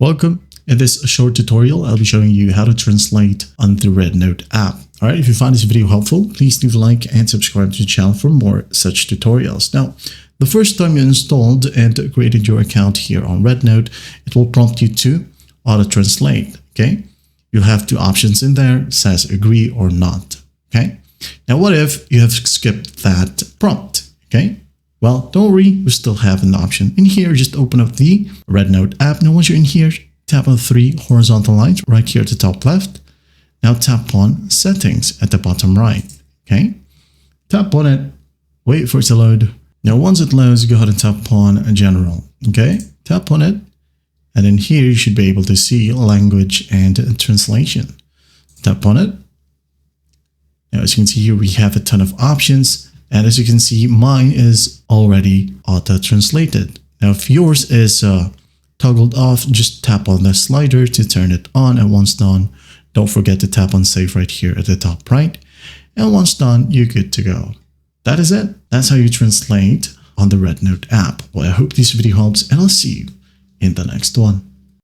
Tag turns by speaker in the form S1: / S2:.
S1: Welcome. In this short tutorial, I'll be showing you how to translate on the RedNote app. Alright, if you find this video helpful, please leave a like and subscribe to the channel for more such tutorials. Now, the first time you installed and created your account here on RedNote, it will prompt you to auto-translate, okay? You have two options in there, it says agree or not, okay? Now, what if you have skipped that prompt, okay? Well, don't worry, we still have an option. In here, just open up the RedNote app. Now, once you're in here, tap on the three horizontal lines right here at the top left. Now tap on settings at the bottom right, okay? Tap on it, wait for it to load. Now, once it loads, go ahead and tap on general, okay? Tap on it, and in here, you should be able to see language and translation. Tap on it. Now, as you can see here, we have a ton of options. And as you can see, mine is already auto-translated. Now, if yours is toggled off, just tap on the slider to turn it on. And once done, don't forget to tap on save right here at the top right. And once done, you're good to go. That is it. That's how you translate on the RedNote app. Well, I hope this video helps, and I'll see you in the next one.